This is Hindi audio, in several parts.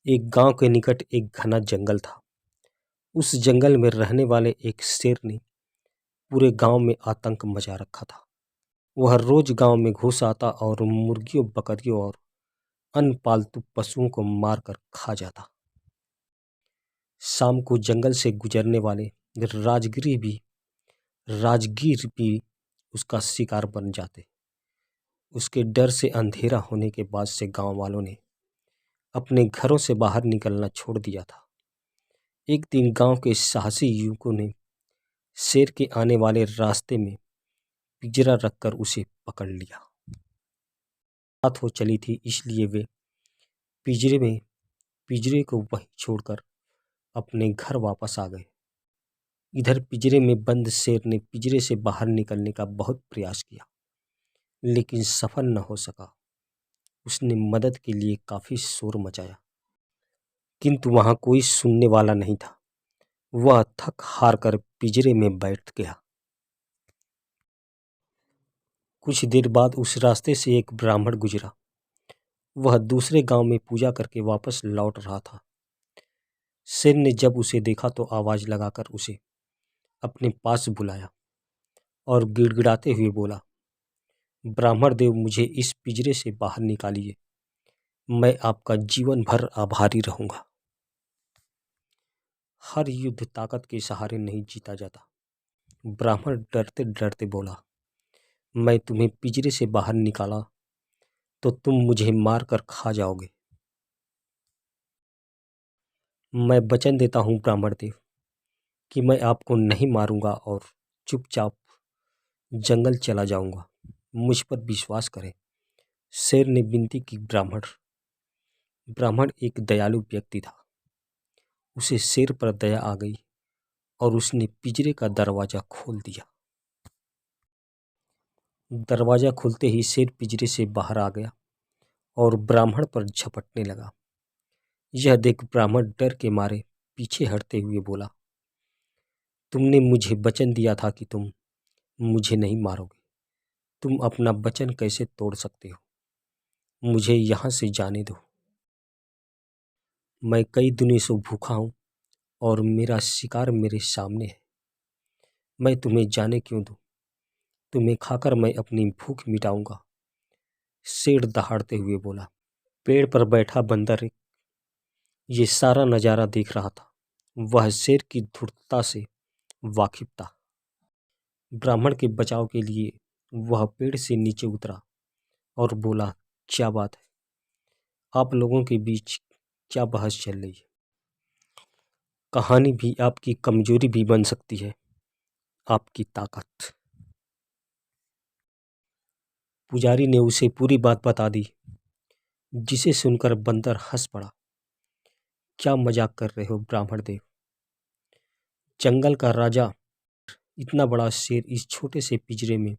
एक गांव के निकट एक घना जंगल था। उस जंगल में रहने वाले एक शेर ने पूरे गांव में आतंक मचा रखा था। वह रोज गांव में घुस आता और मुर्गियों, बकरियों और अन्य पालतू पशुओं को मारकर खा जाता। शाम को जंगल से गुजरने वाले राजगीर भी उसका शिकार बन जाते। उसके डर से अंधेरा होने के बाद से गांव वालों ने अपने घरों से बाहर निकलना छोड़ दिया था। एक दिन गांव के साहसी युवकों ने शेर के आने वाले रास्ते में पिंजरा रखकर उसे पकड़ लिया। रात हो चली थी, इसलिए वे पिंजरे को वहीं छोड़कर अपने घर वापस आ गए। इधर पिंजरे में बंद शेर ने पिंजरे से बाहर निकलने का बहुत प्रयास किया, लेकिन सफल न हो सका। उसने मदद के लिए काफी शोर मचाया, किंतु वहां कोई सुनने वाला नहीं था। वह थक हार कर पिंजरे में बैठ गया। कुछ देर बाद उस रास्ते से एक ब्राह्मण गुजरा। वह दूसरे गांव में पूजा करके वापस लौट रहा था। शेर ने जब उसे देखा तो आवाज लगाकर उसे अपने पास बुलाया और गिड़गिड़ाते हुए बोला, ब्राह्मण देव, मुझे इस पिंजरे से बाहर निकालिए। मैं आपका जीवन भर आभारी रहूंगा। हर युद्ध ताकत के सहारे नहीं जीता जाता। ब्राह्मण डरते डरते बोला, मैं तुम्हें पिंजरे से बाहर निकाला तो तुम मुझे मार कर खा जाओगे। मैं वचन देता हूँ ब्राह्मण देव कि मैं आपको नहीं मारूंगा और चुपचाप जंगल चला जाऊंगा। मुझ पर विश्वास करें। शेर ने विनती की। ब्राह्मण एक दयालु व्यक्ति था। उसे शेर पर दया आ गई और उसने पिंजरे का दरवाजा खोल दिया। दरवाजा खुलते ही शेर पिंजरे से बाहर आ गया और ब्राह्मण पर झपटने लगा। यह देख ब्राह्मण डर के मारे पीछे हटते हुए बोला, तुमने मुझे वचन दिया था कि तुम मुझे नहीं मारोगे। तुम अपना वचन कैसे तोड़ सकते हो? मुझे यहाँ से जाने दो। मैं कई दिनों से भूखा हूँ और मेरा शिकार मेरे सामने है। मैं तुम्हें जाने क्यों दूँ? तुम्हें खाकर मैं अपनी भूख मिटाऊंगा। शेर दहाड़ते हुए बोला। पेड़ पर बैठा बंदर ये सारा नजारा देख रहा था। वह शेर की धूर्तता से वाकिफ था। ब्राह्मण के बचाव के लिए वह पेड़ से नीचे उतरा और बोला, क्या बात है? आप लोगों के बीच क्या बहस चल रही है? कहानी भी आपकी कमजोरी भी बन सकती है, आपकी ताकत। पुजारी ने उसे पूरी बात बता दी, जिसे सुनकर बंदर हंस पड़ा। क्या मजाक कर रहे हो ब्राह्मण देव? जंगल का राजा इतना बड़ा शेर इस छोटे से पिंजरे में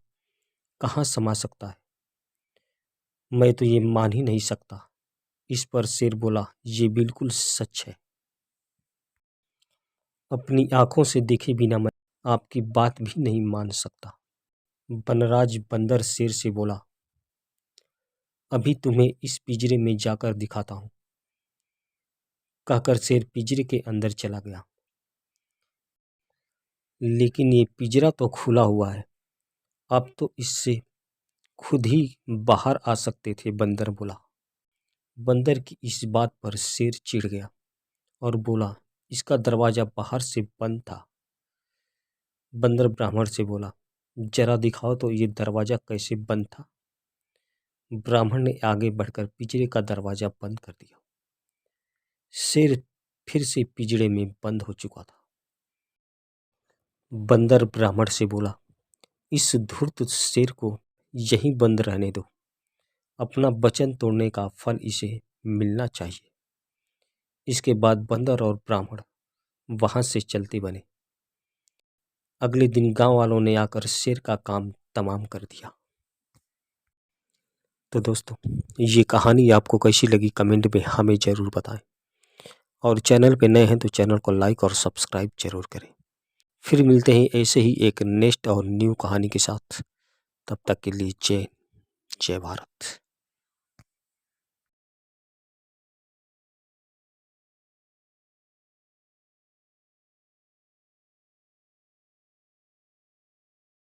कहाँ समा सकता है? मैं तो ये मान ही नहीं सकता। इस पर शेर बोला, ये बिल्कुल सच है। अपनी आंखों से देखे बिना मैं आपकी बात भी नहीं मान सकता। वनराज बंदर शेर से बोला, अभी तुम्हें इस पिंजरे में जाकर दिखाता हूं। कहकर शेर पिंजरे के अंदर चला गया। लेकिन ये पिंजरा तो खुला हुआ है, आप तो इससे खुद ही बाहर आ सकते थे, बंदर बोला। बंदर की इस बात पर शेर चिढ़ गया और बोला, इसका दरवाजा बाहर से बंद था। बंदर ब्राह्मण से बोला, जरा दिखाओ तो ये दरवाजा कैसे बंद था। ब्राह्मण ने आगे बढ़कर पिंजरे का दरवाजा बंद कर दिया। शेर फिर से पिंजरे में बंद हो चुका था। बंदर ब्राह्मण से बोला, इस धूर्त शेर को यहीं बंद रहने दो। अपना वचन तोड़ने का फल इसे मिलना चाहिए। इसके बाद बंदर और ब्राह्मण वहां से चलते बने। अगले दिन गांव वालों ने आकर शेर का काम तमाम कर दिया। तो दोस्तों, ये कहानी आपको कैसी लगी कमेंट में हमें ज़रूर बताएं, और चैनल पे नए हैं तो चैनल को लाइक और सब्सक्राइब जरूर करें। फिर मिलते हैं ऐसे ही एक नेक्स्ट और न्यू कहानी के साथ। तब तक के लिए जय भारत।